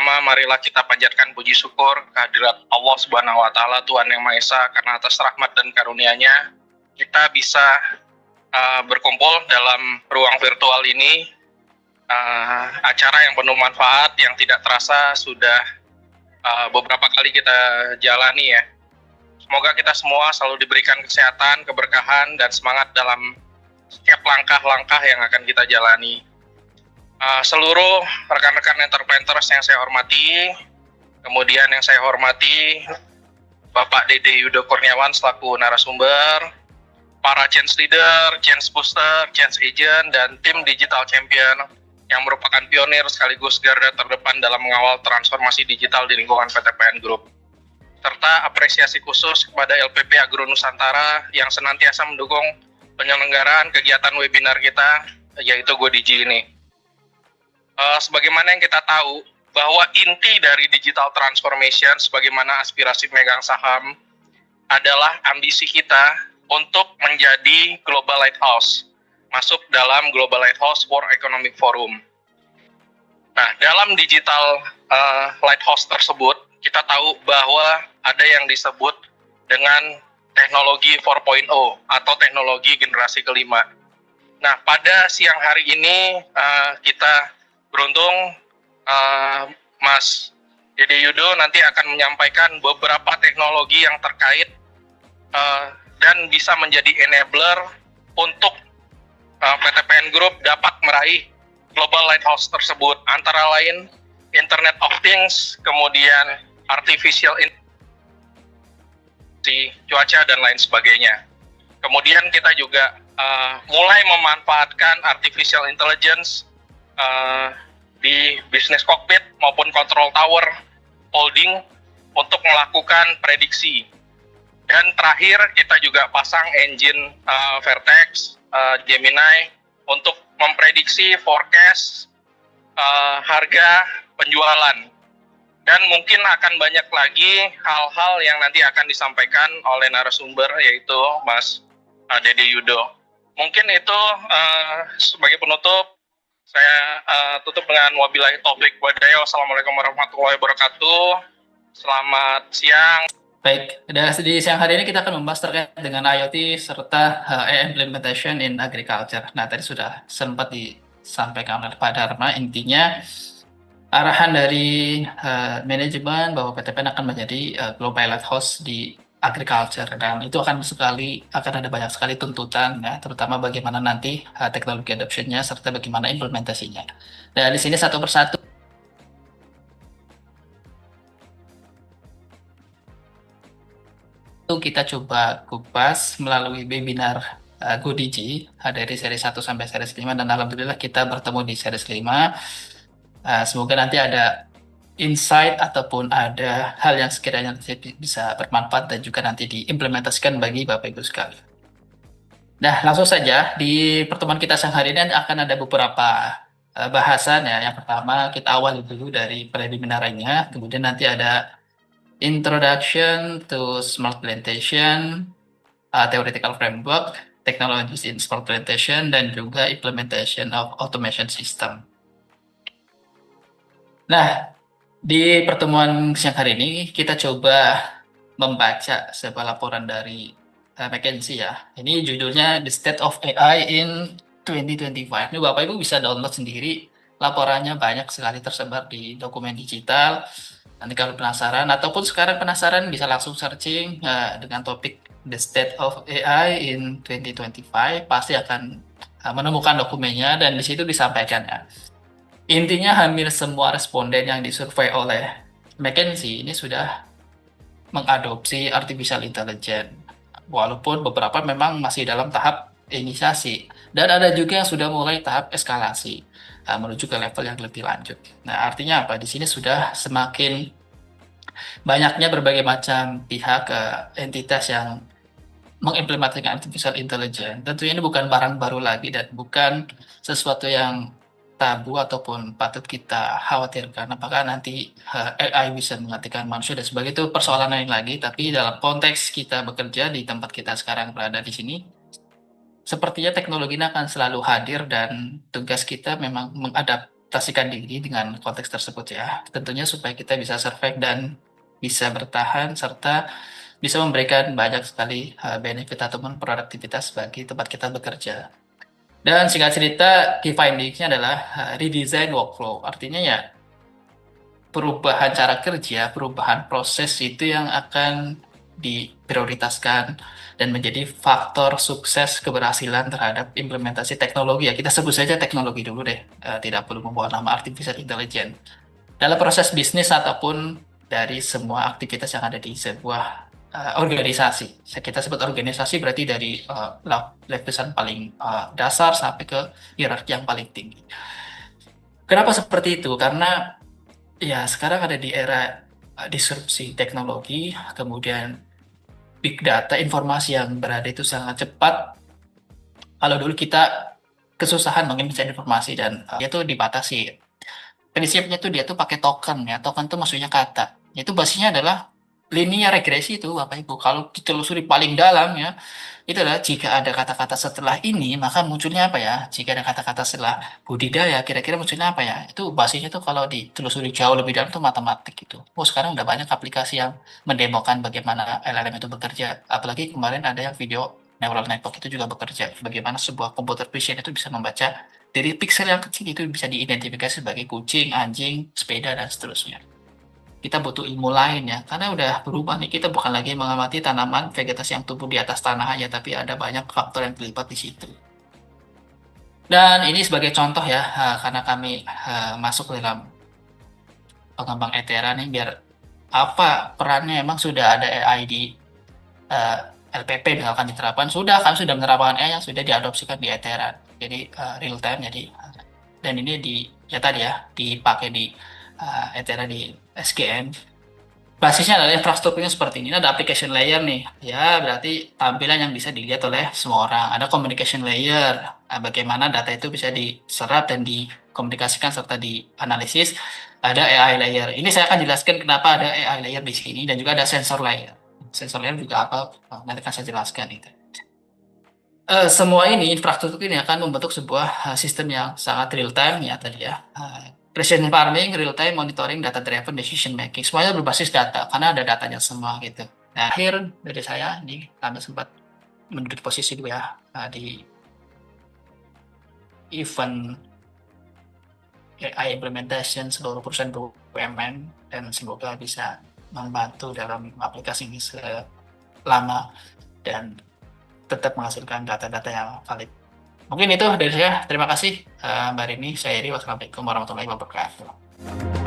Pertama-tama marilah kita panjatkan puji syukur kehadirat Allah Subhanahu wa taala, Tuhan yang Maha Esa, karena atas rahmat dan karunia-Nya kita bisa berkumpul dalam ruang virtual ini, acara yang penuh manfaat yang tidak terasa sudah beberapa kali kita jalani ya. Semoga kita semua selalu diberikan kesehatan, keberkahan, dan semangat dalam setiap langkah-langkah yang akan kita jalani. Seluruh rekan-rekan Entrepreneurs yang saya hormati, kemudian yang saya hormati Bapak Dede Yudo Kurniawan selaku narasumber, para change leader, change booster, change agent, dan tim digital champion yang merupakan pionir sekaligus garda terdepan dalam mengawal transformasi digital di lingkungan PTPN Group. Serta apresiasi khusus kepada LPP Agro Nusantara yang senantiasa mendukung penyelenggaraan kegiatan webinar kita, yaitu GoDigi ini. Sebagaimana yang kita tahu, bahwa inti dari digital transformation sebagaimana aspirasi pemegang saham adalah ambisi kita untuk menjadi Global Lighthouse, masuk dalam Global Lighthouse World Economic Forum. Nah, dalam digital Lighthouse tersebut, kita tahu bahwa ada yang disebut dengan teknologi 4.0 atau teknologi generasi kelima. Nah, pada siang hari ini kita beruntung Mas Dede Yudo nanti akan menyampaikan beberapa teknologi yang terkait dan bisa menjadi enabler untuk PTPN Group dapat meraih Global Lighthouse tersebut, antara lain Internet of Things, kemudian Artificial Intelligence, cuaca, dan lain sebagainya. Kemudian kita juga mulai memanfaatkan Artificial Intelligence di bisnis cockpit maupun control tower holding untuk melakukan prediksi. Dan terakhir kita juga pasang engine Vertex, Gemini untuk memprediksi forecast harga penjualan. Dan mungkin akan banyak lagi hal-hal yang nanti akan disampaikan oleh narasumber, yaitu Mas Dede Yudo. Mungkin itu sebagai penutup. Saya tutup dengan wabillahi taufik walhidayah. Wassalamualaikum warahmatullahi wabarakatuh. Selamat siang. Baik, di siang hari ini kita akan membahas terkait dengan IoT serta AI implementation in agriculture. Nah, tadi sudah sempat disampaikan oleh Pak Dharma, intinya arahan dari manajemen bahwa PTPN akan menjadi global lighthouse di agriculture, dan itu akan ada banyak sekali tuntutan ya, terutama bagaimana nanti teknologi adoption-nya serta bagaimana implementasinya. Dan di sini satu persatu kita coba kupas melalui webinar GoDigi dari seri 1 sampai seri 5, dan alhamdulillah kita bertemu di seri 5. Semoga nanti ada insight ataupun ada hal yang sekiranya bisa bermanfaat dan juga nanti diimplementasikan bagi Bapak Ibu sekalian. Nah, langsung saja di pertemuan kita siang hari ini akan ada beberapa bahasan ya. Yang pertama kita awali dulu dari preliminarnya, kemudian nanti ada introduction to smart plantation, theoretical framework, technologies in smart plantation, dan juga implementation of automation system. Nah, di pertemuan siang hari ini kita coba membaca sebuah laporan dari McKinsey ya. Ini judulnya The State of AI in 2025. Ini Bapak Ibu bisa download sendiri. Laporannya banyak sekali tersebar di dokumen digital. Nanti kalau penasaran ataupun sekarang penasaran bisa langsung searching dengan topik The State of AI in 2025. Pasti akan menemukan dokumennya dan di situ disampaikan ya. Intinya hampir semua responden yang disurvei oleh McKinsey ini sudah mengadopsi artificial intelligence, walaupun beberapa memang masih dalam tahap inisiasi, dan ada juga yang sudah mulai tahap eskalasi menuju ke level yang lebih lanjut. Nah, artinya apa? Di sini sudah semakin banyaknya berbagai macam pihak entitas yang mengimplementasikan artificial intelligence. Tentunya ini bukan barang baru lagi dan bukan sesuatu yang tabu ataupun patut kita khawatirkan apakah nanti AI bisa menggantikan manusia dan sebagainya, itu persoalan lain lagi. Tapi dalam konteks kita bekerja di tempat kita sekarang berada di sini, sepertinya teknologi ini akan selalu hadir dan tugas kita memang beradaptasikan diri dengan konteks tersebut ya. Tentunya supaya kita bisa survive dan bisa bertahan serta bisa memberikan banyak sekali benefit ataupun produktivitas bagi tempat kita bekerja. Dan singkat cerita, key findings-nya adalah redesign workflow. Artinya ya perubahan cara kerja, perubahan proses itu yang akan diprioritaskan dan menjadi faktor sukses keberhasilan terhadap implementasi teknologi ya. Kita sebut saja teknologi dulu deh, tidak perlu membawa nama artificial intelligence. Dalam proses bisnis ataupun dari semua aktivitas yang ada di sebuah organisasi. Kita sebut organisasi berarti dari lapisan paling dasar sampai ke hierarki yang paling tinggi. Kenapa seperti itu? Karena ya sekarang ada di era disrupsi teknologi, kemudian big data, informasi yang berada itu sangat cepat. Kalau dulu kita kesusahan mungkin mencari informasi dan dia tuh dibatasi. Prinsipnya tuh dia tuh pakai token ya. Token tuh maksudnya kata. Itu basisnya adalah linear regresi itu Bapak Ibu. Kalau ditelusuri paling dalam ya, itu adalah jika ada kata-kata setelah ini, maka munculnya apa ya? Jika ada kata-kata setelah budidaya, kira-kira munculnya apa ya? Itu basisnya tuh kalau ditelusuri jauh lebih dalam tuh matematik gitu. Oh, sekarang udah banyak aplikasi yang mendemokan bagaimana LLM itu bekerja. Apalagi kemarin ada yang video neural network itu juga bekerja. Bagaimana sebuah computer vision itu bisa membaca dari pixel yang kecil itu bisa diidentifikasi sebagai kucing, anjing, sepeda, dan seterusnya. Kita butuh ilmu lain ya, karena udah berubah nih, kita bukan lagi mengamati tanaman vegetasi yang tumbuh di atas tanah aja, tapi ada banyak faktor yang terlibat di situ. Dan ini sebagai contoh ya, karena kami masuk dalam pengembang Ethera nih, biar apa perannya, emang sudah ada AI di LPP misalkan diterapkan, kami sudah menerapkan AI yang sudah diadopsikan di Ethera, jadi real time, jadi dan ini dipakai di Ethera di SGM. Basisnya adalah infrastrukturnya seperti ini. Ini ada application layer nih. Ya, berarti tampilan yang bisa dilihat oleh semua orang. Ada communication layer. Bagaimana data itu bisa diserap dan dikomunikasikan serta dianalisis. Ada AI layer. Ini saya akan jelaskan kenapa ada AI layer di sini dan juga ada sensor layer. Sensor layer juga apa? Nanti akan saya jelaskan itu. Semua ini infrastruktur ini akan membentuk sebuah sistem yang sangat real time ya tadi ya. Precision farming, real time monitoring, data driven decision making. Semuanya berbasis data karena ada datanya semua gitu. Nah, akhir dari saya ini kami sempat menduduki posisi 2 ya di event AI implementation seluruh perusahaan BUMN dan semoga bisa membantu dalam aplikasi ini selama dan tetap menghasilkan data-data yang valid. Mungkin itu dari saya. Terima kasih Mbak Rini. Saya Iri. Wassalamualaikum warahmatullahi wabarakatuh.